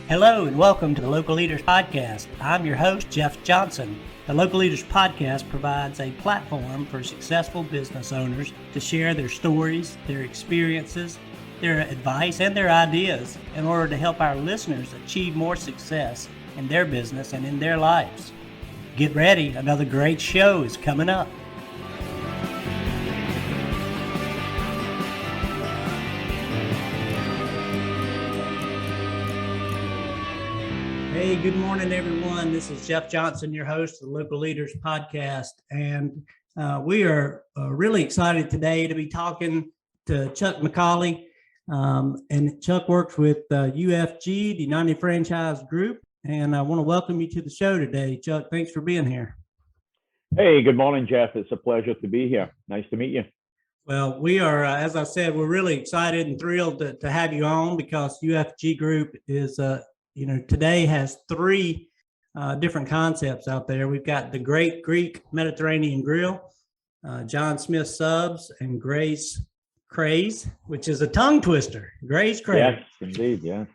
Hello and welcome to the Local Leaders Podcast. I'm your host, Jeff Johnson. The Local Leaders Podcast provides a platform for successful business owners to share their stories, their experiences, their advice, and their ideas in order to help our listeners achieve more success in their business and in their lives. Get ready, another great show is coming up. Hey, good morning, everyone. This is Jeff Johnson, your host of the Local Leaders Podcast. And we are really excited today to be talking to Chuck McAuley. And Chuck works with UFG, the United Franchise Group. And I want to welcome you to the show today. Chuck, thanks for being here. Hey, good morning, Jeff. It's a pleasure to be here. Nice to meet you. Well, we are, as I said, we're really excited and thrilled to have you on because UFG Group is today has three different concepts out there. We've got the Great Greek Mediterranean Grill, John Smith Subs, and Graze, Craze, which is a tongue twister. Graze, Craze. Yes, indeed, yeah.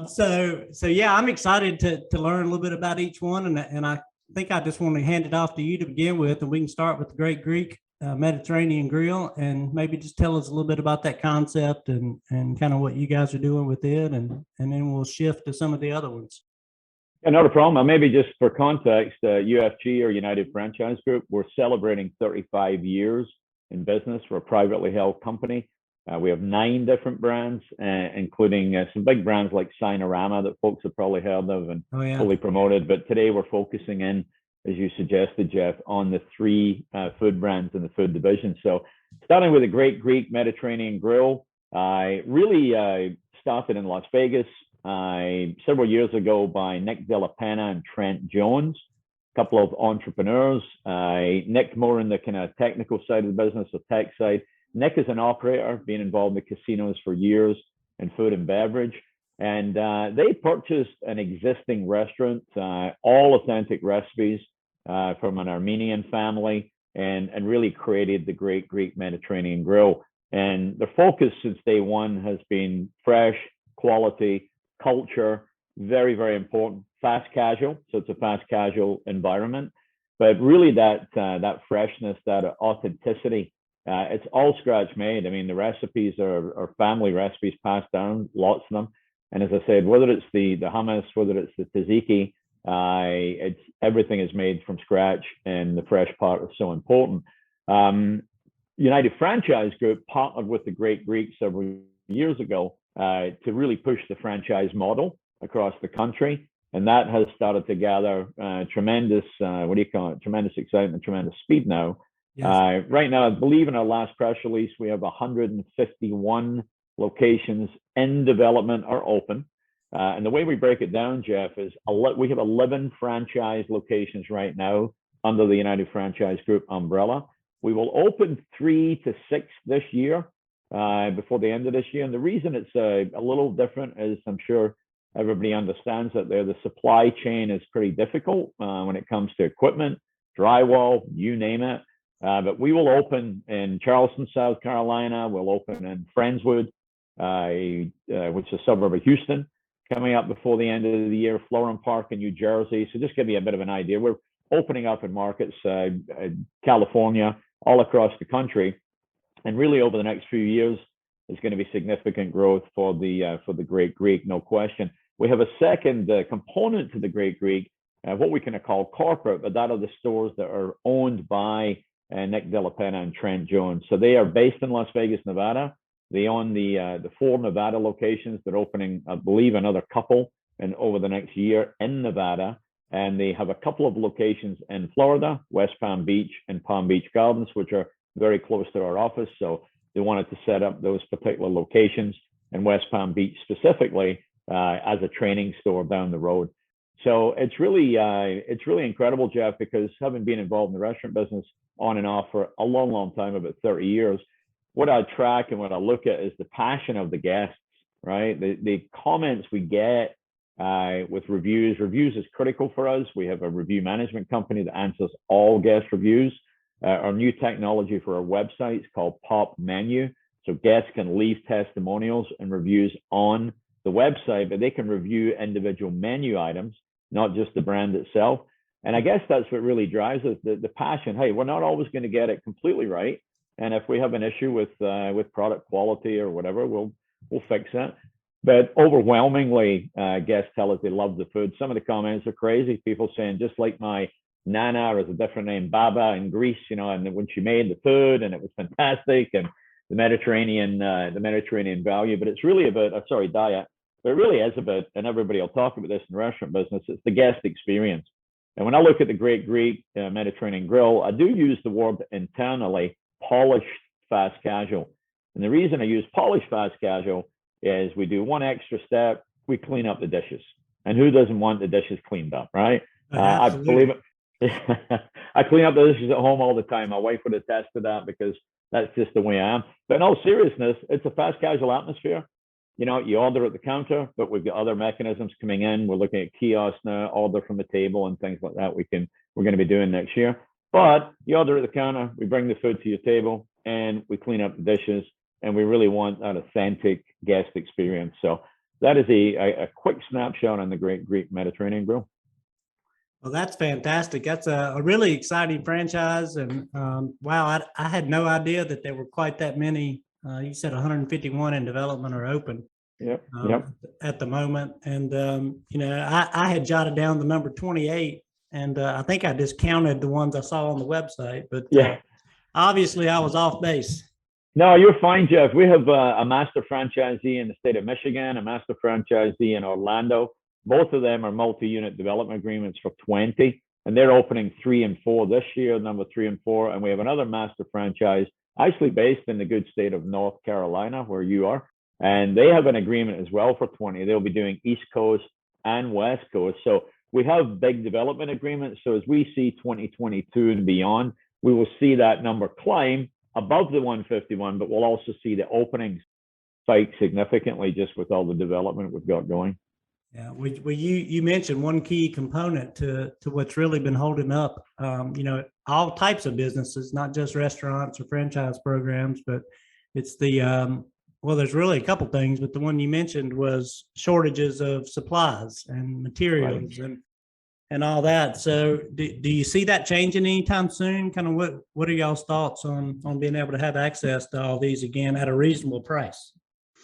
So yeah, I'm excited to learn a little bit about each one, and I think I just want to hand it off to you to begin with, and we can start with the Great Greek Mediterranean Grill, and maybe just tell us a little bit about that concept and kind of what you guys are doing with it, and then we'll shift to some of the other ones. Yeah, not a problem. Maybe just for context, UFG or United Franchise Group, we're celebrating 35 years in business. We're a privately held company. We have 9 different brands, including some big brands like Sinorama that folks have probably heard of and fully promoted. But today we're focusing in, as you suggested, Jeff, on the 3 food brands in the food division. So starting with the Great Greek Mediterranean Grill, I really started in Las Vegas several years ago by Nick De La Pena and Trent Jones, a couple of entrepreneurs. Nick more in the kind of technical side of the business, the tech side. Nick is an operator, been involved in the casinos for years in food and beverage. And they purchased an existing restaurant, all authentic recipes from an Armenian family, and really created the Great Greek Mediterranean Grill. And the focus since day one has been fresh, quality, culture, very, very important, fast casual. So it's a fast casual environment, but really that freshness, that authenticity, it's all scratch made. I mean, the recipes are family recipes passed down, lots of them. And as I said, whether it's the hummus, whether it's the tzatziki, everything is made from scratch, and the fresh part is so important. United Franchise Group partnered with the Great Greek several years ago to really push the franchise model across the country, and that has started to gather tremendous tremendous excitement, tremendous speed now. Yes. Right now, I believe in our last press release, we have 151 locations in development or open. And the way we break it down, Jeff, is we have 11 franchise locations right now under the United Franchise Group umbrella. We will open 3 to 6 this year, before the end of this year. And the reason it's a little different is, I'm sure everybody understands that the supply chain is pretty difficult when it comes to equipment, drywall, you name it. But we will open in Charleston, South Carolina. We'll open in Friendswood, which is a suburb of Houston, coming up before the end of the year, Florham Park in New Jersey. So just give you a bit of an idea. We're opening up in markets, California, all across the country. And really over the next few years, there's going to be significant growth for the Great Greek, no question. We have a second component to the Great Greek, what we can call corporate, but that are the stores that are owned by Nick De La Pena and Trent Jones. So they are based in Las Vegas, Nevada. They own the 4 Nevada locations. They're opening, I believe, another couple over the next year in Nevada. And they have a couple of locations in Florida, West Palm Beach and Palm Beach Gardens, which are very close to our office. So they wanted to set up those particular locations in West Palm Beach specifically as a training store down the road. So it's really incredible, Jeff, because having been involved in the restaurant business on and off for a long, long time, about 30 years, what I track and what I look at is the passion of the guests, right? The comments we get with reviews. Reviews is critical for us. We have a review management company that answers all guest reviews. Our new technology for our website is called Pop Menu. So guests can leave testimonials and reviews on the website, but they can review individual menu items, not just the brand itself. And I guess that's what really drives us, the passion. Hey, we're not always going to get it completely right. And if we have an issue with product quality or whatever, we'll fix it. But overwhelmingly, guests tell us they love the food. Some of the comments are crazy. People saying, just like my Nana, or as a different name, Baba in Greece, and when she made the food and it was fantastic, and the Mediterranean value. But it's really about, diet. But it really is about, and everybody will talk about this in the restaurant business, it's the guest experience. And when I look at the Great Greek Mediterranean Grill, I do use the word internally, polished fast casual. And the reason I use polished fast casual is we do one extra step, we clean up the dishes. And who doesn't want the dishes cleaned up, right? I believe it. I clean up the dishes at home all the time. My wife would attest to that because that's just the way I am. But in all seriousness, it's a fast casual atmosphere. You order at the counter, but we've got other mechanisms coming in. We're looking at kiosks now, order from the table and things like that we're going to be doing next year. But you order at the counter, we bring the food to your table, and we clean up the dishes, and we really want that authentic guest experience. So that is a quick snapshot on the Great Greek Mediterranean Grill. Well, that's fantastic. That's a really exciting franchise. And wow, I had no idea that there were quite that many. You said 151 in development or open at the moment. And, I had jotted down the number 28, and I think I just counted the ones I saw on the website. But obviously I was off base. No, you're fine, Jeff. We have a master franchisee in the state of Michigan, a master franchisee in Orlando. Both of them are multi-unit development agreements for 20, and they're opening 3 and 4 this year, number 3 and 4. And we have another master franchise actually based in the good state of North Carolina, where you are. And they have an agreement as well for 20. They'll be doing East Coast and West Coast. So we have big development agreements. So as we see 2022 and beyond, we will see that number climb above the 151, but we'll also see the openings spike significantly just with all the development we've got going. Yeah, you mentioned one key component to what's really been holding up, all types of businesses, not just restaurants or franchise programs, but it's there's really a couple things, but the one you mentioned was shortages of supplies and materials and all that. So do you see that changing anytime soon? Kind of what are y'all's thoughts on being able to have access to all these again at a reasonable price?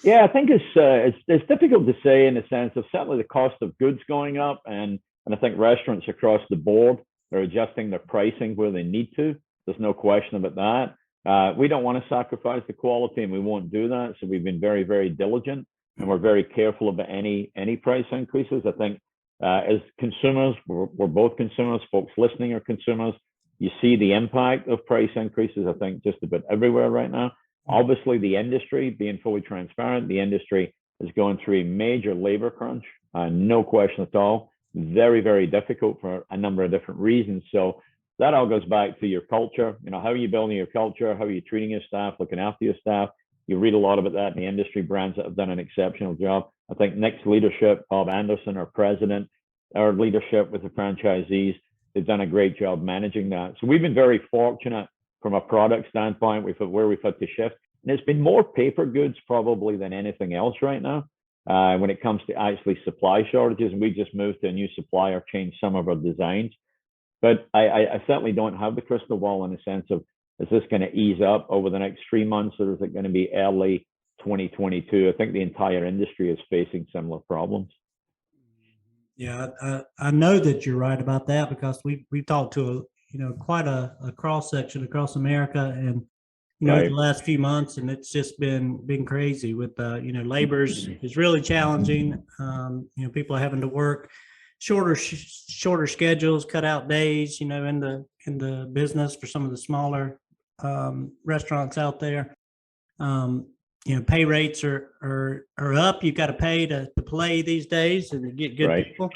Yeah, I think it's difficult to say in the sense of certainly the cost of goods going up, and I think restaurants across the board are adjusting their pricing where they need to. There's no question about that. We don't want to sacrifice the quality, and we won't do that. So we've been very, very diligent, and we're very careful about any price increases. I think as consumers, we're both consumers. Folks listening are consumers. You see the impact of price increases, I think, just about everywhere right now. Obviously, the industry, being fully transparent, the industry is going through a major labor crunch, no question at all. Very, very difficult for a number of different reasons. So that all goes back to your culture. How are you building your culture? How are you treating your staff, looking after your staff? You read a lot about that in the industry, brands that have done an exceptional job. I think Nick's leadership, Bob Anderson, our president, our leadership with the franchisees, they've done a great job managing that. So we've been very fortunate from a product standpoint, where we've had to shift. And it's been more paper goods probably than anything else right now when it comes to actually supply shortages. And we just moved to a new supplier, changed some of our designs. But I certainly don't have the crystal ball in the sense of, is this going to ease up over the next 3 months, or is it going to be early 2022? I think the entire industry is facing similar problems. Yeah, I know that you're right about that, because we've talked to quite a cross section across America, and the last few months, and it's just been crazy with labor is really challenging. People are having to work shorter schedules, cut out days, in the business for some of the smaller restaurants out there. Pay rates are up. You've got to pay to play these days and to get good people.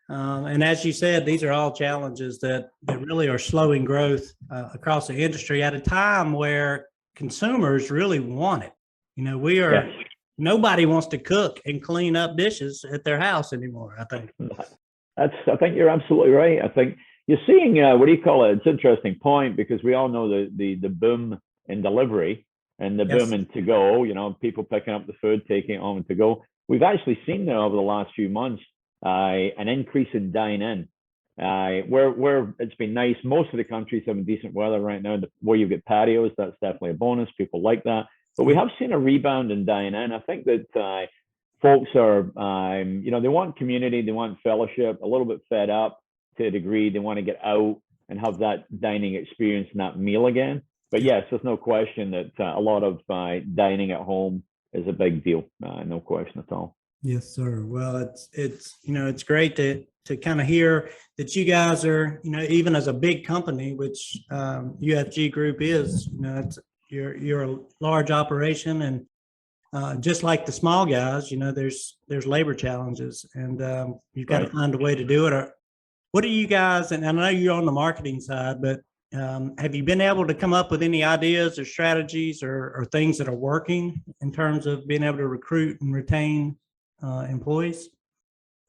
And as you said, these are all challenges that really are slowing growth across the industry at a time where consumers really want it. Nobody wants to cook and clean up dishes at their house anymore, I think. I think you're absolutely right. I think you're seeing, it's an interesting point, because we all know the boom in delivery. and the Yes. booming to go, people picking up the food, taking it home to go. We've actually seen now over the last few months an increase in dine-in. Where it's been nice. Most of the countries having decent weather right now. Where you get patios, that's definitely a bonus. People like that. But we have seen a rebound in dine-in. I think that folks are, they want community, they want fellowship, a little bit fed up to a degree. They want to get out and have that dining experience and that meal again. But yes, there's no question that a lot of dining at home is a big deal. No question at all. Yes, sir. Well, it's great to kind of hear that you guys are, even as a big company, which UFG Group is, you're a large operation, and just like the small guys, there's labor challenges, and you've got to find a way to do it. What are you guys? And I know you're on the marketing side, but have you been able to come up with any ideas or strategies or things that are working in terms of being able to recruit and retain employees?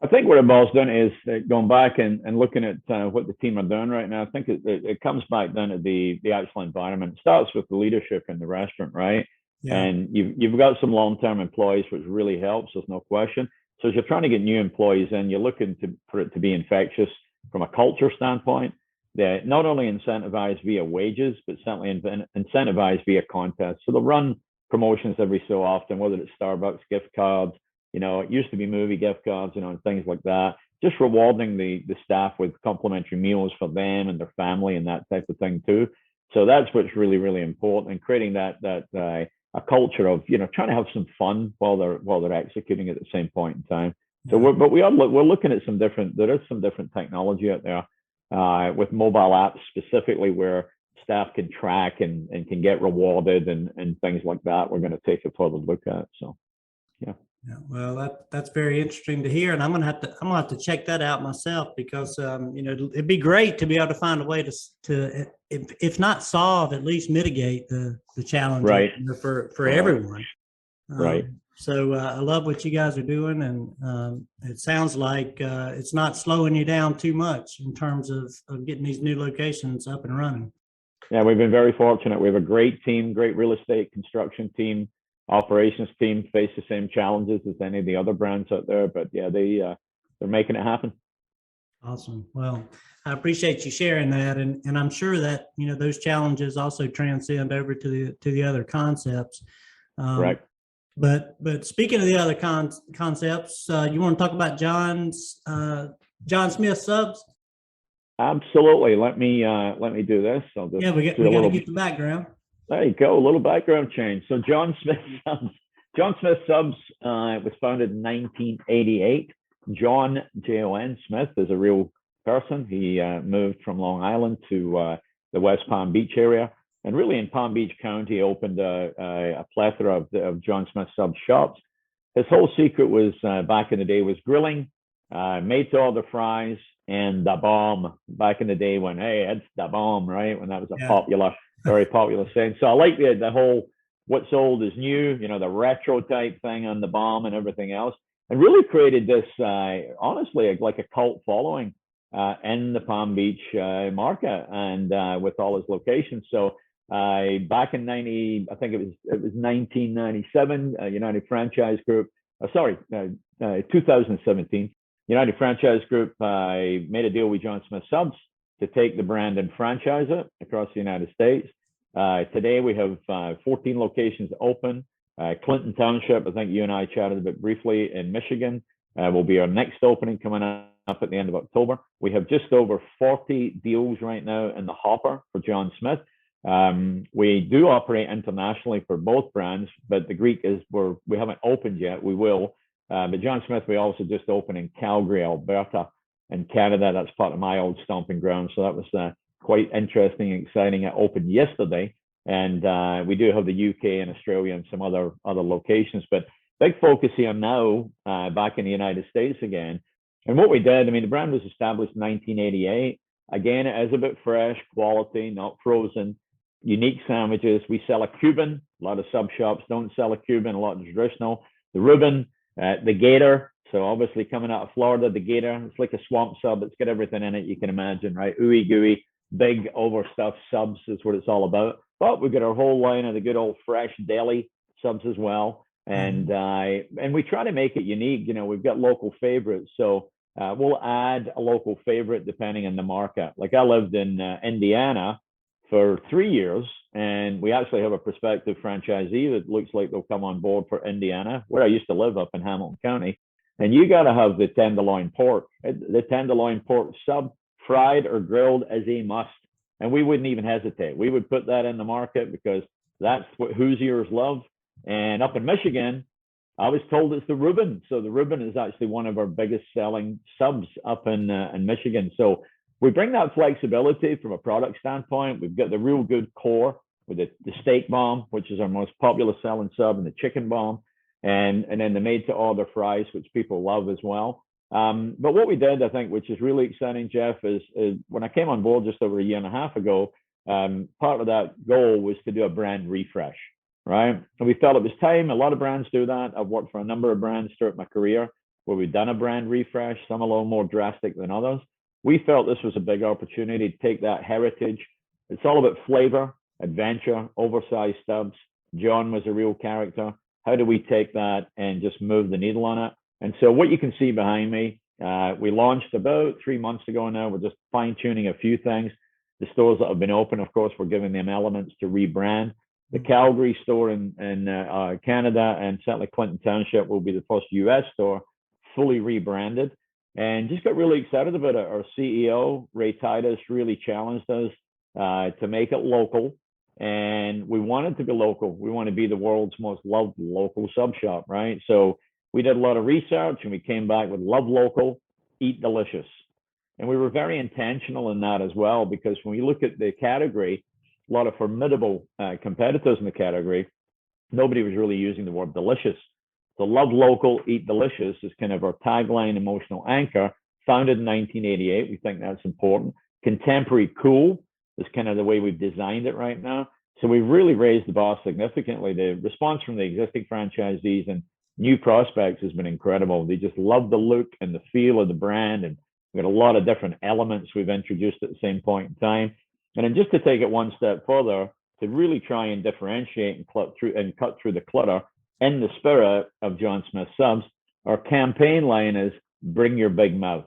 I think what it boils down is going back and looking at what the team are doing right now. I think it comes back down to the actual environment. It starts with the leadership in the restaurant, right? Yeah. And you've got some long-term employees, which really helps. There's no question. So as you're trying to get new employees in, you're looking for it to be infectious from a culture standpoint. That not only incentivized via wages, but certainly incentivized via contests. So they'll run promotions every so often, whether it's Starbucks gift cards. It used to be movie gift cards, and things like that. Just rewarding the staff with complimentary meals for them and their family and that type of thing too. So that's what's really, really important, and creating that a culture of trying to have some fun while they're executing at the same point in time. So we're looking at there is some different technology out there with mobile apps specifically where staff can track and can get rewarded and things like that. We're going to take a further look at. So yeah. Yeah, well, that's very interesting to hear, and I'm gonna have to check that out myself, because it'd be great to be able to find a way to if not solve, at least mitigate the challenge, right, for everyone. Right. So I love what you guys are doing, and it sounds like it's not slowing you down too much in terms of getting these new locations up and running. Yeah, we've been very fortunate. We have a great team, great real estate construction team. Operations team face the same challenges as any of the other brands out there, but yeah, they're making it happen. Awesome. Well, I appreciate you sharing that, and I'm sure that those challenges also transcend over to the other concepts. Right. But speaking of the other concepts, you want to talk about John Smith Subs? Absolutely. Let me do this. We got to get the background. There you go, a little background change. So John Smith Subs was founded in 1988. John, Jon Smith, is a real person. He moved from Long Island to the West Palm Beach area, and really in Palm Beach County opened a plethora of John Smith Subs shops. His whole secret was back in the day was grilling, made to order fries, and the bomb. Back in the day when it's the bomb, right? When that was a very popular saying. So I like the whole what's old is new, the retro type thing on the bomb and everything else, and really created this honestly like a cult following in the Palm Beach market, and with all his locations. So back in 1997, United Franchise Group, 2017, United Franchise Group made a deal with John Smith Subs to take the brand and franchise it across the United States. Today we have 14 locations open. Clinton Township, I think you and I chatted a bit briefly, in Michigan, will be our next opening coming up at the end of October. We have just over 40 deals right now in the hopper for John Smith. We do operate internationally for both brands, but the Greek is we haven't opened yet. We will. But John Smith, we also just opened in Calgary, Alberta, in Canada. That's part of my old stomping ground. So that was quite interesting and exciting. It opened yesterday, and we do have the UK and Australia and some other locations. But big focus here now, back in the United States again. And what we did, the brand was established in 1988. Again, it is a bit fresh, quality, not frozen. Unique sandwiches. We sell a Cuban. A lot of sub shops don't sell a Cuban. A lot of traditional. The Reuben, the Gator. So obviously coming out of Florida, the Gator. It's like a swamp sub. It's got everything in it you can imagine, right? Ooey gooey, big overstuffed subs is what it's all about. But we've got our whole line of the good old fresh deli subs as well. And we try to make it unique. We've got local favorites. So we'll add a local favorite depending on the market. Like I lived in Indiana for 3 years, and we actually have a prospective franchisee that looks like they'll come on board for Indiana, where I used to live up in Hamilton County. And you got to have the tenderloin pork. The tenderloin pork sub, fried or grilled, is a must. And we wouldn't even hesitate. We would put that in the market because that's what Hoosiers love. And up in Michigan, I was told it's the Reuben. So the Reuben is actually one of our biggest selling subs up in Michigan. So we bring that flexibility from a product standpoint. We've got the real good core with the steak bomb, which is our most popular selling sub, and the chicken bomb, and then the made to order fries, which people love as well. But what we did, I think, which is really exciting, Jeff, is when I came on board just over a year and a half ago, part of that goal was to do a brand refresh, right? And we felt it was time. A lot of brands do that. I've worked for a number of brands throughout my career where we've done a brand refresh, some a little more drastic than others. We felt this was a big opportunity to take that heritage. It's all about flavor, adventure, oversized stubs. John was a real character. How do we take that and just move the needle on it? And so what you can see behind me, we launched about 3 months ago now. We're just fine tuning a few things. The stores that have been open, of course, we're giving them elements to rebrand. The Calgary store in Canada, and certainly Clinton Township, will be the first US store fully rebranded. And just got really excited about it. Our CEO, Ray Titus, really challenged us to make it local. And we wanted to be local. We want to be the world's most loved local sub shop, right? So we did a lot of research and we came back with love local, eat delicious. And we were very intentional in that as well, because when we look at the category, a lot of formidable competitors in the category, nobody was really using the word delicious. So love local, eat delicious is kind of our tagline, emotional anchor, founded in 1988. We think that's important. Contemporary cool is kind of the way we've designed it right now. So we've really raised the bar significantly. The response from the existing franchisees and new prospects has been incredible. They just love the look and the feel of the brand. And we've got a lot of different elements we've introduced at the same point in time. And then just to take it one step further, to really try and differentiate and cut through the clutter, in the spirit of John Smith subs, our campaign line is bring your big mouth.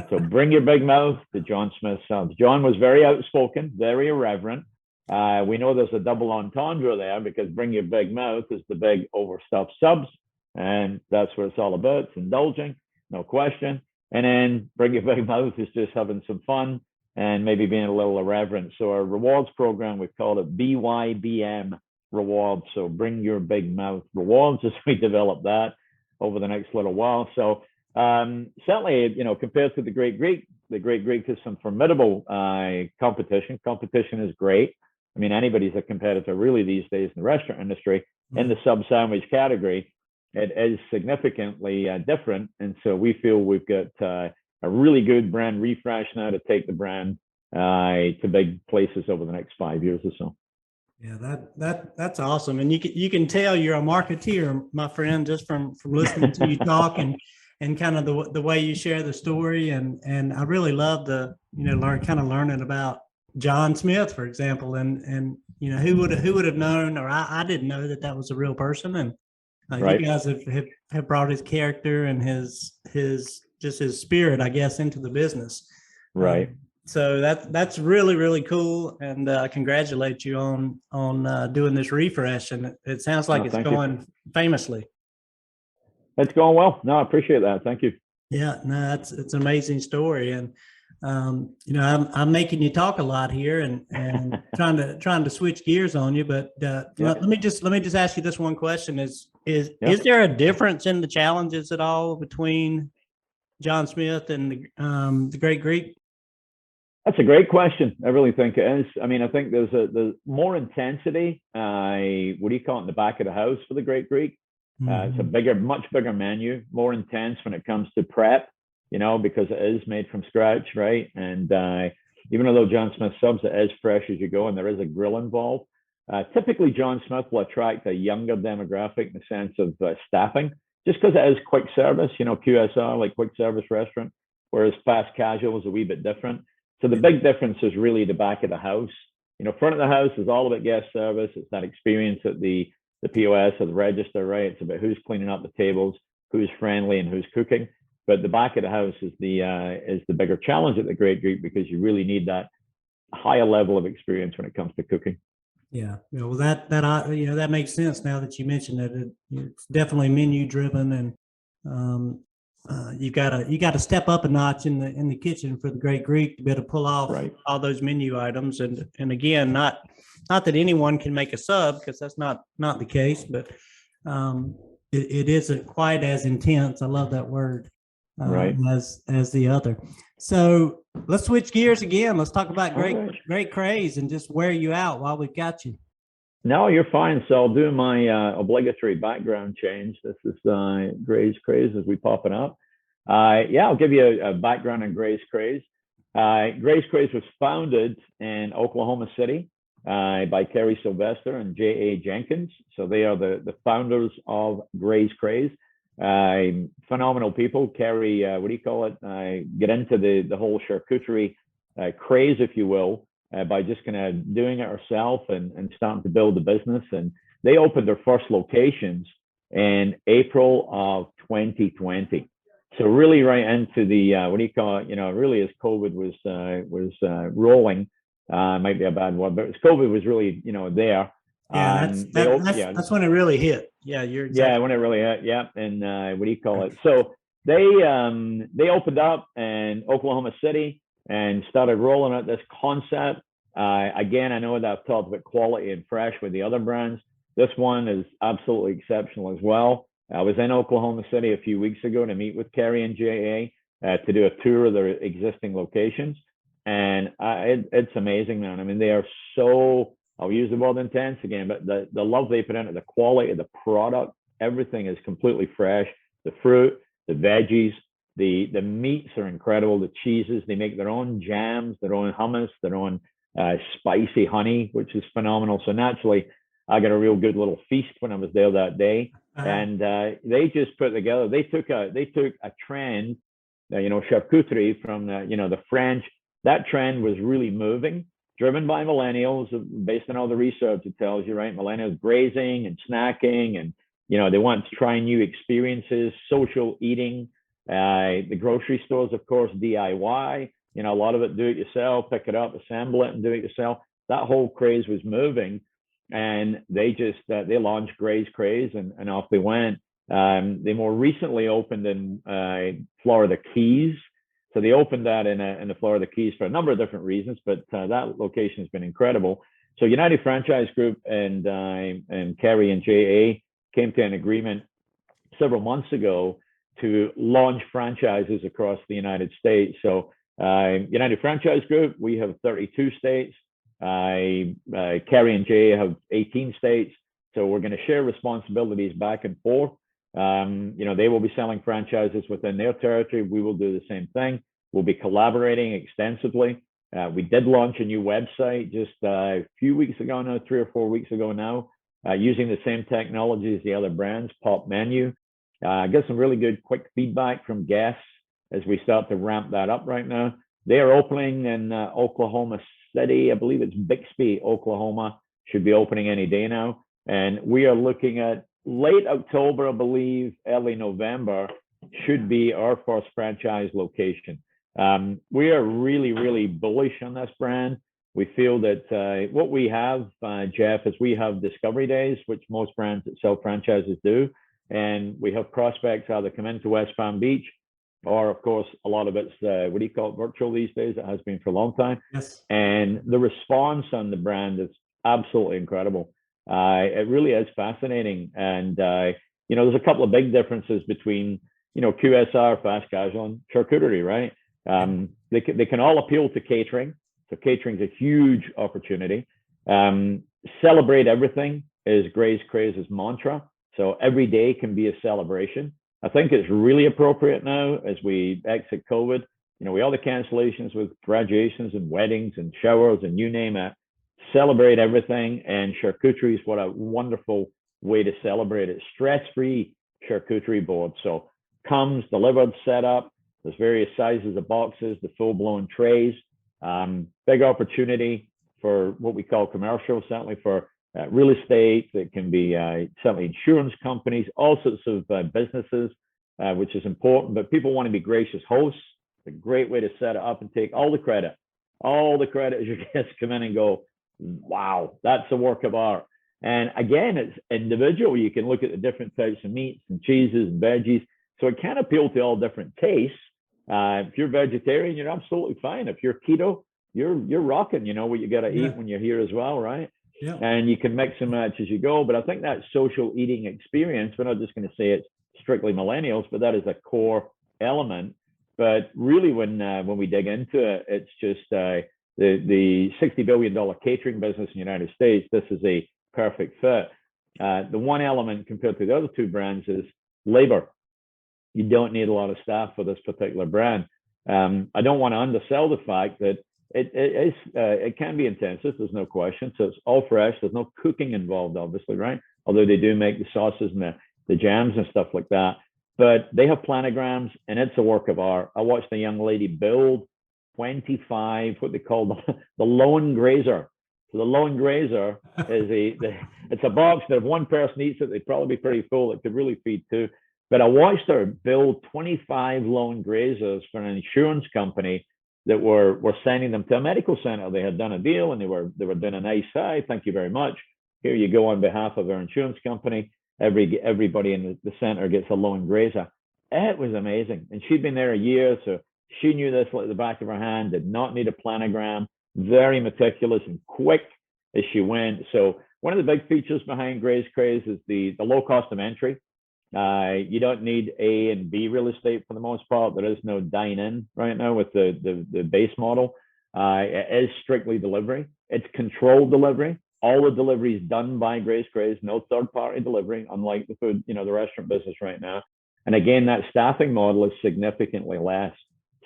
So bring your big mouth to John Smith subs. John was very outspoken, very irreverent. We know there's a double entendre there, because bring your big mouth is the big overstuffed subs. And that's what it's all about. It's indulging, no question. And then bring your big mouth is just having some fun and maybe being a little irreverent. So our rewards program, we've called it BYBM rewards. So bring your big mouth rewards, as we develop that over the next little while. So certainly, compared to the Great Greek is some formidable competition. Competition is great. I mean, anybody's a competitor really these days in the restaurant industry. In the sub sandwich category, it is significantly different. And so we feel we've got a really good brand refresh now to take the brand to big places over the next 5 years or so. Yeah, that's awesome. And you can tell you're a marketeer, my friend, just from listening to you talk and kind of the way you share the story. And I really love learning about John Smith, for example, and who would have known, or I didn't know that was a real person. And right. You guys have brought his character and his spirit, I guess, into the business. Right. So that's really, really cool, and congratulate you on doing this refresh. And it sounds like it's going famously. It's going well. No, I appreciate that. Thank you. Yeah, no, it's an amazing story, and I'm making you talk a lot here, and trying to switch gears on you. But let me just ask you this one question: Is there a difference in the challenges at all between John Smith and the Great Greek? That's a great question. I really think it is. I mean, I think there's more intensity. What do you call it, in the back of the house for the Great Greek? It's a much bigger menu, more intense when it comes to prep, because it is made from scratch, right? And even though John Smith subs, it is fresh as you go, and there is a grill involved. Typically, John Smith will attract a younger demographic in the sense of staffing, just because it is quick service, QSR, like quick service restaurant, whereas fast casual is a wee bit different. So the big difference is really the back of the house. front of the house is all about guest service. It's that experience at the POS or the register, right? It's about who's cleaning up the tables, who's friendly, and who's cooking. But the back of the house is the bigger challenge at the Great Greek, because you really need that higher level of experience when it comes to cooking. Yeah, well, that makes sense now that you mentioned that. It's definitely menu driven, and you gotta step up a notch in the kitchen for the Great Greek to be able to pull off all those menu items. And again, not that anyone can make a sub, because that's not the case, but it isn't quite as intense. I love that word, as the other. So let's switch gears again. Let's talk about Great Craze and just wear you out while we've got you. No, you're fine. So I'll do my obligatory background change. This is Graze Craze as we pop it up. I'll give you a background on Graze Craze. Graze Craze was founded in Oklahoma City by Kerry Sylvester and J.A. Jenkins. So they are the founders of Graze Craze. Phenomenal people. Kerry, get into the whole charcuterie craze, if you will, by just kind of doing it herself and starting to build the business. And they opened their first locations in April of 2020. So really right into the really as COVID was rolling, might be a bad word, but as COVID was really there. Yeah, that's when it really hit. Yeah, you're exactly. Yeah, when it really hit. Yeah, and So they opened up in Oklahoma City and started rolling out this concept. Again, I know that I've talked about quality and fresh with the other brands. This one is absolutely exceptional as well. I was in Oklahoma City a few weeks ago to meet with Kerry and JA to do a tour of their existing locations, and it's amazing, man. I mean, they are so. I'll use the word intense again, but the love they put into the quality of the product, everything is completely fresh. The fruit, the veggies, the meats are incredible. The cheeses, they make their own jams, their own hummus, their own spicy honey, which is phenomenal. So naturally, I got a real good little feast when I was there that day. And they just put together. They took a trend, charcuterie from the French. That trend was really moving, driven by millennials, based on all the research it tells you, right? Millennials grazing and snacking, and they want to try new experiences, social eating. The grocery stores, of course, DIY. A lot of it do it yourself, pick it up, assemble it, and do it yourself. That whole craze was moving, and they launched Graze Craze, and off they went. They more recently opened in Florida Keys. So they opened that in the Florida Keys for a number of different reasons, but that location has been incredible. So United Franchise Group and Kerry and JA came to an agreement several months ago to launch franchises across the United States. So United Franchise Group, we have 32 states. Kerry and JA have 18 states. So we're going to share responsibilities back and forth. They will be selling franchises within their territory. We will do the same thing. We'll be collaborating extensively. We did launch a new website just a few weeks ago now, 3 or 4 weeks ago now, using the same technology as the other brands, Pop Menu. Get some really good quick feedback from guests as we start to ramp that up right now. They are opening in Oklahoma City. I believe it's Bixby, Oklahoma. Should be opening any day now. And we are looking at late October, I believe, early November should be our first franchise location. We are really, really bullish on this brand. We feel that what we have, Jeff, is we have discovery days, which most brands that sell franchises do. And we have prospects either come into West Palm Beach, or of course, a lot of it's, virtual these days. It has been for a long time. Yes. And the response on the brand is absolutely incredible. It really is fascinating. And, there's a couple of big differences between, QSR, fast casual, and charcuterie, right? They can all appeal to catering. So catering is a huge opportunity. Celebrate everything is Graze Craze's mantra. So every day can be a celebration. I think it's really appropriate now as we exit COVID. We all the cancellations with graduations and weddings and showers and you name it. Celebrate everything, and charcuterie is what a wonderful way to celebrate it. Stress-free charcuterie board. So comes delivered, set up. There's various sizes of boxes, the full-blown trays. Big opportunity, for what we call commercial, certainly for real estate. It can be certainly insurance companies, all sorts of businesses, which is important. But people want to be gracious hosts. It's a great way to set it up and take all the credit. All the credit as your guests come in and go, wow, that's a work of art. And again, it's individual. You can look at the different types of meats and cheeses and veggies. So it can appeal to all different tastes. If you're vegetarian, you're absolutely fine. If you're keto, you're rocking. You know what you got to eat when you're here as well, right? Yeah. And you can mix and match as you go. But I think that social eating experience, we're not just going to say it's strictly millennials, but that is a core element. But really, when we dig into it, it's just the $60 billion catering business in the United States. This is a perfect fit. The one element compared to the other two brands is labor. You don't need a lot of staff for this particular brand. I don't want to undersell the fact that it can be intensive. There's no question. So it's all fresh. There's no cooking involved, obviously, right? Although they do make the sauces and the jams and stuff like that. But they have planograms, and it's a work of art. I watched a young lady build 25, what they call the lone grazer. So the lone grazer is it's a box that if one person eats it, they'd probably be pretty full. It could really feed two. But I watched her build 25 lone grazers for an insurance company that were sending them to a medical center. They had done a deal and they were doing a nice side. Thank you very much. Here you go on behalf of our insurance company. Everybody in the center gets a lone grazer. It was amazing. And she'd been there a year, so she knew this like the back of her hand, did not need a planogram, very meticulous and quick as she went. So one of the big features behind Craze is the low cost of entry. You don't need A and B real estate for the most part. There is no dine-in right now with the base model. It is strictly delivery. It's controlled delivery. All the delivery is done by Craze, no third-party delivery, unlike the food, the restaurant business right now. And again, that staffing model is significantly less.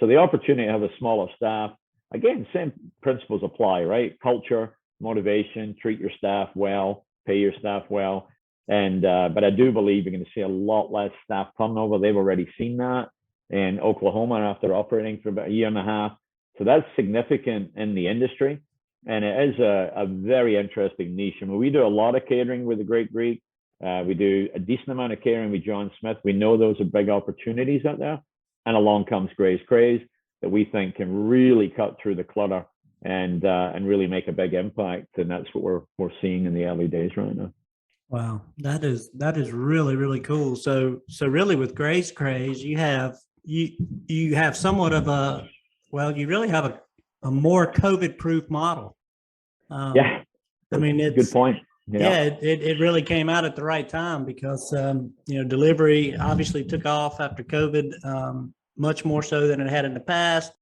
So the opportunity to have a smaller staff, again, same principles apply, right? Culture, motivation, treat your staff well, pay your staff well. And but I do believe you're going to see a lot less staff turnover. They've already seen that in Oklahoma after operating for about a year and a half. So that's significant in the industry. And it is a very interesting niche. I mean, we do a lot of catering with the Great Greek. We do a decent amount of catering with John Smith. We know those are big opportunities out there. And along comes Craze that we think can really cut through the clutter and really make a big impact. And that's what we're seeing in the early days right now. Wow, that is really, really cool. So really with Craze, you have somewhat of you really have a more COVID-proof model. Yeah, I mean, it's good point. Yeah, it really came out at the right time because delivery obviously took off after COVID, much more so than it had in the past.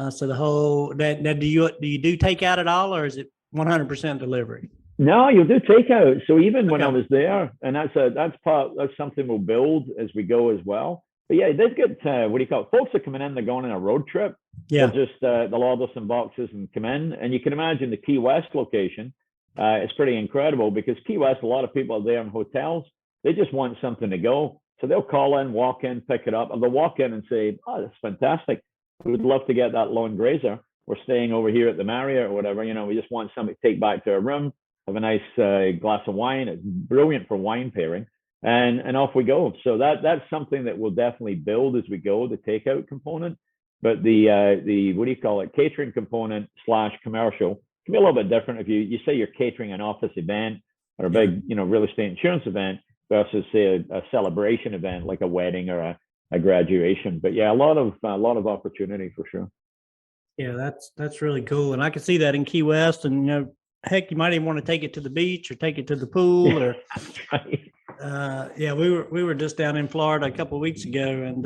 So the whole do you do takeout at all, or is it 100% delivery? No, you'll do takeout. So even when I was there, and that's something we'll build as we go as well. But yeah, they've got what do you call it? Folks are coming in, they're going on a road trip. Yeah, they'll order some boxes and come in, and you can imagine the Key West location. It's pretty incredible because Key West, a lot of people are there in hotels. They just want something to go, so they'll call in, walk in, pick it up, and they'll walk in and say, "Oh, that's fantastic. We would love to get that lone grazer. We're staying over here at the Marriott or whatever. We just want something to take back to our room." Have a nice glass of wine. It's brilliant for wine pairing, and off we go. So that's something that we'll definitely build as we go, the takeout component. But the what do you call it, catering component / commercial can be a little bit different. If you say you're catering an office event or a big real estate insurance event versus say a celebration event like a wedding or a graduation. But yeah, a lot of opportunity for sure. Yeah, that's really cool, and I can see that in Key West, and heck, you might even want to take it to the beach or take it to the pool or we were just down in Florida a couple of weeks ago, and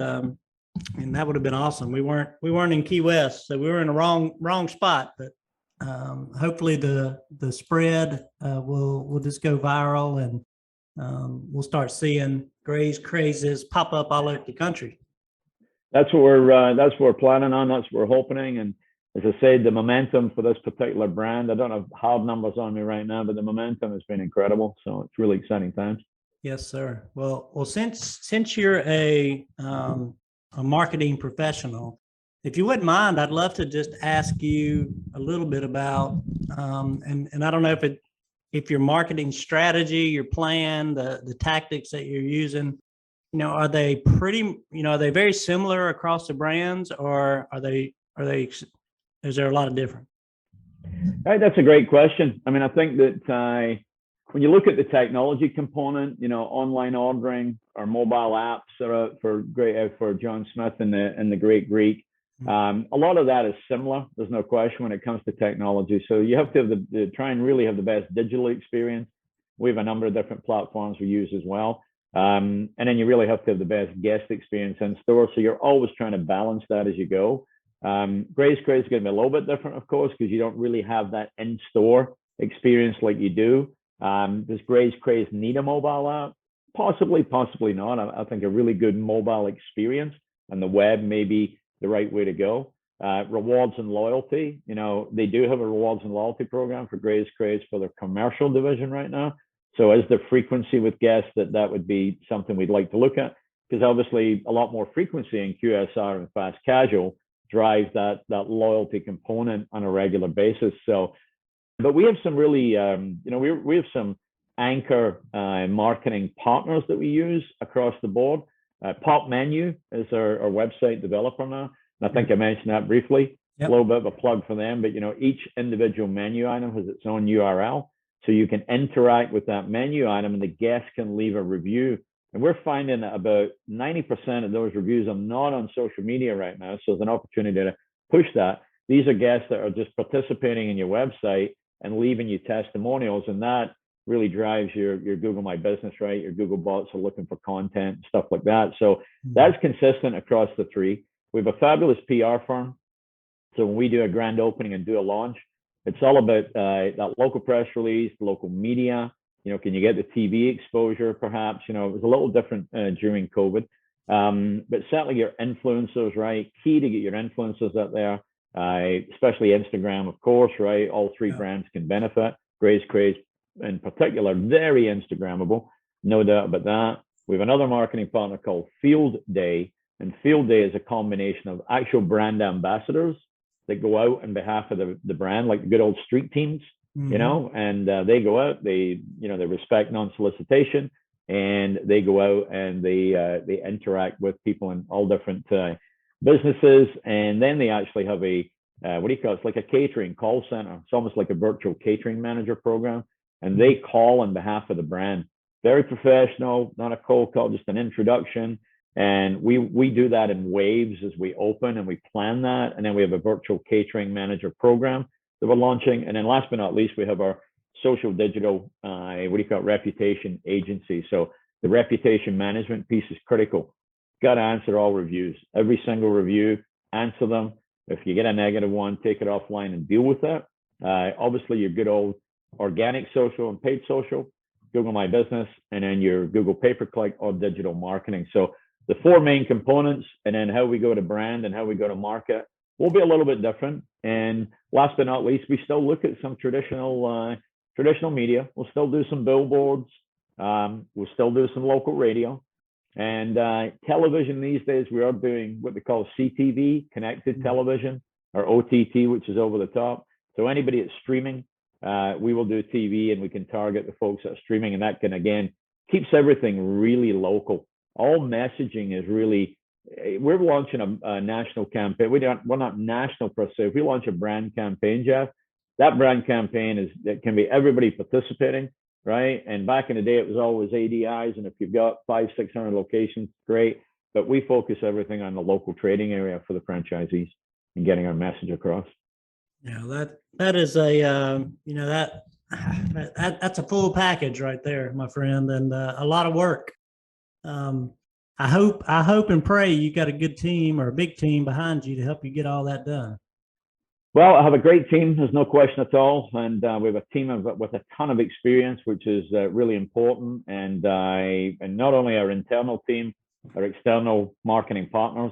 that would have been awesome. We weren't in Key West, so we were in the wrong spot, but hopefully the spread will just go viral, and we'll start seeing Crazes pop up all over the country. That's what we're planning on. That's what we're hoping. And as I said, the momentum for this particular brand, I don't have hard numbers on me right now, but the momentum has been incredible. So it's really exciting times. Yes, sir. Well, since you're a marketing professional, if you wouldn't mind, I'd love to just ask you a little bit about, and I don't know if your marketing strategy, your plan, the tactics that you're using, are they are they very similar across the brands, or is there a lot of different? Right, that's a great question. I mean, I think that when you look at the technology component, online ordering or mobile apps are for great for John Smith and the Great Greek. A lot of that is similar. There's no question when it comes to technology. So you have to have try and really have the best digital experience. We have a number of different platforms we use as well. And then you really have to have the best guest experience in store. So you're always trying to balance that as you go. Craze is going to be a little bit different, of course, because you don't really have that in-store experience like you do. Does Craze need a mobile app? Possibly not. I think a really good mobile experience and the web may be the right way to go. Rewards and loyalty, they do have a rewards and loyalty program for Craze for their commercial division right now. So as the frequency with guests, that would be something we'd like to look at, because obviously a lot more frequency in QSR and fast casual drives that loyalty component on a regular basis. So, but we have some really, we have some anchor marketing partners that we use across the board. Pop Menu is our website developer now. And I think I mentioned that briefly. Yep. A little bit of a plug for them, but each individual menu item has its own URL. So you can interact with that menu item and the guest can leave a review. And we're finding that about 90% of those reviews are not on social media right now. So there's an opportunity to push that. These are guests that are just participating in your website and leaving you testimonials. And that really drives your Google My Business, right? Your Google bots are looking for content, stuff like that. So that's consistent across the three. We have a fabulous PR firm. So when we do a grand opening and do a launch, it's all about that local press release, local media. Can you get the TV exposure perhaps? It was a little different during COVID. But certainly your influencers, right? Key to get your influencers out there, especially Instagram, of course, right? All three brands can benefit. Craze in particular, very Instagrammable, no doubt about that. We have another marketing partner called Field Day. And Field Day is a combination of actual brand ambassadors that go out on behalf of the brand, like the good old street teams, and they go out, they respect non-solicitation, and they go out and they interact with people in all different businesses. And then they actually have it's like a catering call center. It's almost like a virtual catering manager program. And they call on behalf of the brand. Very professional, not a cold call, just an introduction. And we do that in waves as we open and we plan that. And then we have a virtual catering manager program that we're launching. And then last but not least, we have our social digital, reputation agency. So the reputation management piece is critical. Got to answer all reviews, every single review, answer them. If you get a negative one, take it offline and deal with that. Obviously, your good old organic social and paid social, Google My Business, and then your Google pay-per-click or digital marketing. So the four main components, and then how we go to brand and how we go to market will be a little bit different. And last but not least, we still look at some traditional media. We'll still do some billboards. We'll still do some local radio. And television these days, we are doing what they call CTV, connected television, or OTT, which is over the top. So anybody that's streaming, we will do TV and we can target the folks that are streaming. And that can, again, keeps everything really local. All messaging is really, we're launching a national campaign. We're not national per se. If we launch a brand campaign, Jeff, that brand campaign it can be everybody participating, right? And back in the day, it was always ADIs. And if you've got 500-600 locations, great. But we focus everything on the local trading area for the franchisees and getting our message across. Yeah, that is a that's a full package right there, my friend, and a lot of work. I hope and pray you got a good team or a big team behind you to help you get all that done. Well, I have a great team. There's no question at all, and we have a team with a ton of experience, which is really important. And not only our internal team, our external marketing partners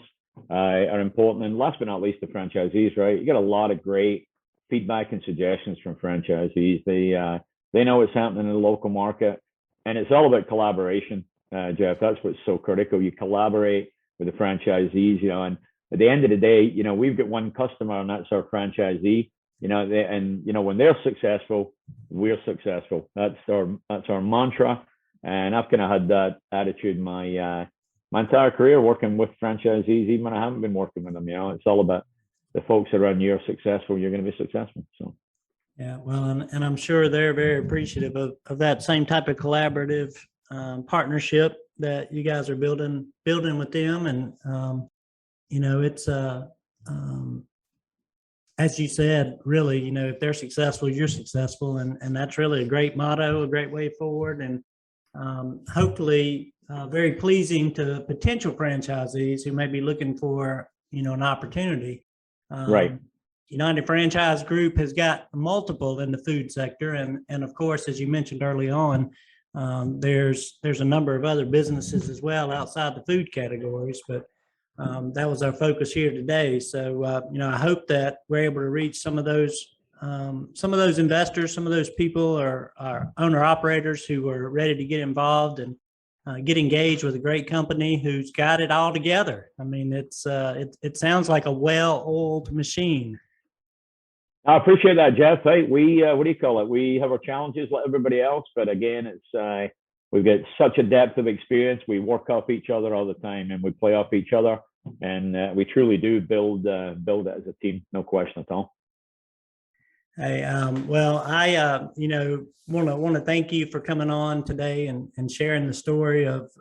are important. And last but not least, the franchisees, right? You get a lot of great feedback and suggestions from franchisees. They know what's happening in the local market, and it's all about collaboration, Jeff. That's what's so critical. You collaborate with the franchisees, and at the end of the day, you know, we've got one customer and that's our franchisee, you know, and, you know, when they're successful, we're successful. That's our mantra. And I've kind of had that attitude my entire career working with franchisees, even when I haven't been working with them. You know, it's all about the folks around you are successful, you're going to be successful. So. Yeah, well, and I'm sure they're very appreciative of that same type of collaborative partnership that you guys are building with them. And, you know, it's, as you said, really, you know, if they're successful, you're successful. And that's really a great motto, a great way forward. And hopefully very pleasing to potential franchisees who may be looking for, you know, an opportunity. Right. United Franchise Group has got multiple in the food sector, and of course, as you mentioned early on, there's a number of other businesses as well outside the food categories. But that was our focus here today. So you know, I hope that we're able to reach some of those investors, some of those people, or owner operators who are ready to get involved and get engaged with a great company who's got it all together. I mean, it sounds like a well-oiled machine. I appreciate that, Jeff. Hey, we what do you call it? We have our challenges like everybody else, but again, it's we've got such a depth of experience. We work off each other all the time, and we play off each other, and we truly do build it as a team, no question at all. Hey, well, I you know, want to thank you for coming on today and sharing the story of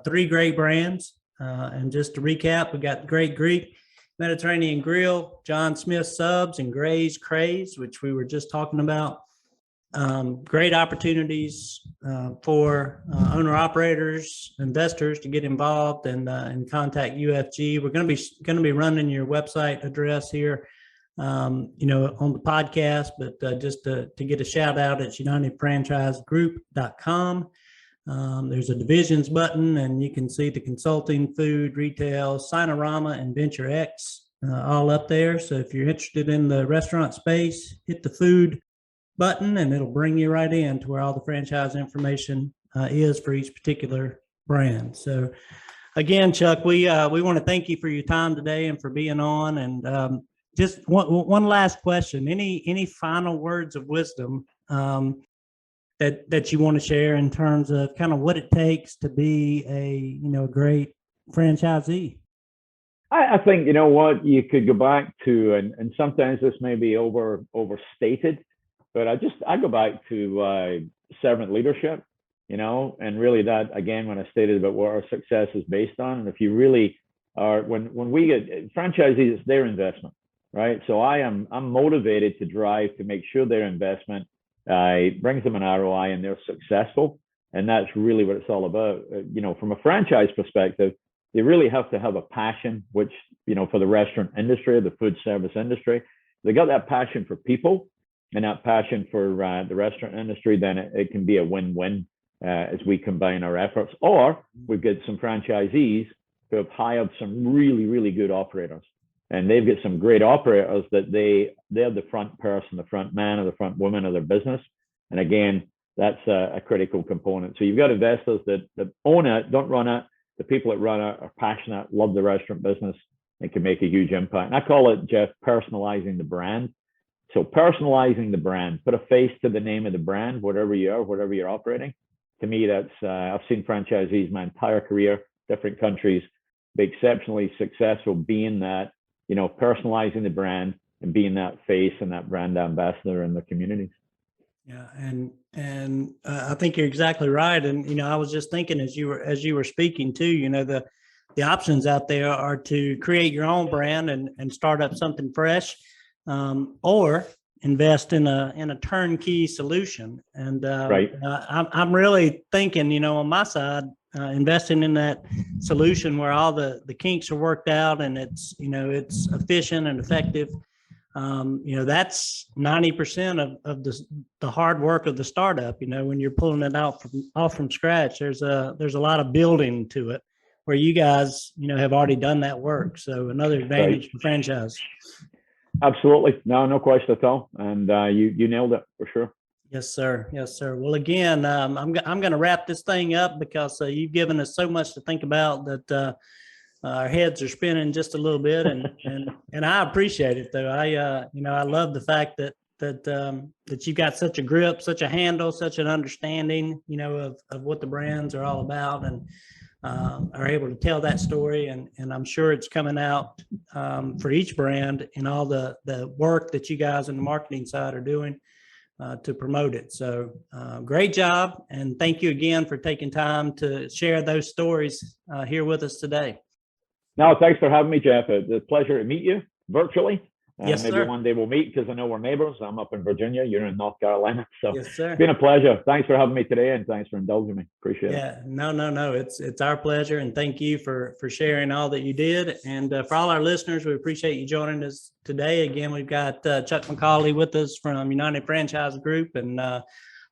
3 great brands. And just to recap, we got Great Greek Mediterranean Grill, John Smith Subs, and Graze Craze, which we were just talking about. Great opportunities for owner operators, investors to get involved and contact UFG. We're going to be running your website address here, you know, on the podcast, but just to get a shout out, it's unitedfranchisegroup.com. There's a divisions button, and you can see the consulting, food, retail, Sinorama, and Venture X all up there. So if you're interested in the restaurant space, hit the food button, and it'll bring you right in to where all the franchise information is for each particular brand. So again, Chuck, we want to thank you for your time today and for being on. And just one last question: any final words of wisdom that you want to share in terms of kind of what it takes to be a great franchisee? I think, you know what, you could go back to, and sometimes this may be overstated, but I go back to servant leadership, you know, and really that, again, when I stated about what our success is based on. And if you really are, when we get franchisees, it's their investment, right? So I'm motivated to drive to make sure their investment brings them an ROI and they're successful. And that's really what it's all about. You know, from a franchise perspective, they really have to have a passion, which, you know, for the restaurant industry, the food service industry, they got that passion for people and that passion for the restaurant industry, then it can be a win-win as we combine our efforts. Or we've got some franchisees who have hired some really, really good operators. And they've got some great operators that they're the front person, the front man or the front woman of their business. And again, that's a critical component. So you've got investors that own it, don't run it. The people that run it are passionate, love the restaurant business, and can make a huge impact. And I call it, Jeff, personalizing the brand. So personalizing the brand, put a face to the name of the brand, whatever you are, whatever you're operating. To me, that's I've seen franchisees my entire career, different countries, be exceptionally successful being that, you know, personalizing the brand and being that face and that brand ambassador in the communities. Yeah, and I think you're exactly right. And you know, I was just thinking as you were speaking too, you know, the options out there are to create your own brand and start up something fresh, or invest in a turnkey solution. And right. I'm really thinking, you know, on my side, investing in that solution where all the kinks are worked out and it's efficient and effective. You know, that's 90% of the hard work of the startup. You know, when you're pulling it off from scratch, there's a lot of building to it, where you guys, you know, have already done that work. So another advantage for franchise. Absolutely, no question at all. And you nailed it for sure. Yes, sir. Yes, sir. Well, again, I'm going to wrap this thing up because you've given us so much to think about that our heads are spinning just a little bit, and I appreciate it though. I love the fact that you've got such a grip, such a handle, such an understanding, of what the brands are all about, and are able to tell that story. And I'm sure it's coming out for each brand in all the work that you guys on the marketing side are doing to promote it. So great job. And thank you again for taking time to share those stories here with us today. No, thanks for having me, Jeff. It's a pleasure to meet you virtually. Yes, maybe sir. one day we'll meet, because I know we're neighbors. I'm up in Virginia. You're in North Carolina. So yes, sir. It's been a pleasure. Thanks for having me today, and thanks for indulging me. Appreciate it. Yeah, no. It's our pleasure. And thank you for sharing all that you did. And for all our listeners, we appreciate you joining us today. Again, we've got Chuck McAuley with us from United Franchise Group, and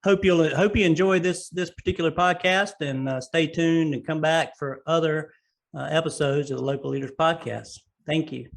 hope you enjoy this particular podcast, and stay tuned and come back for other episodes of the Local Leaders Podcast. Thank you.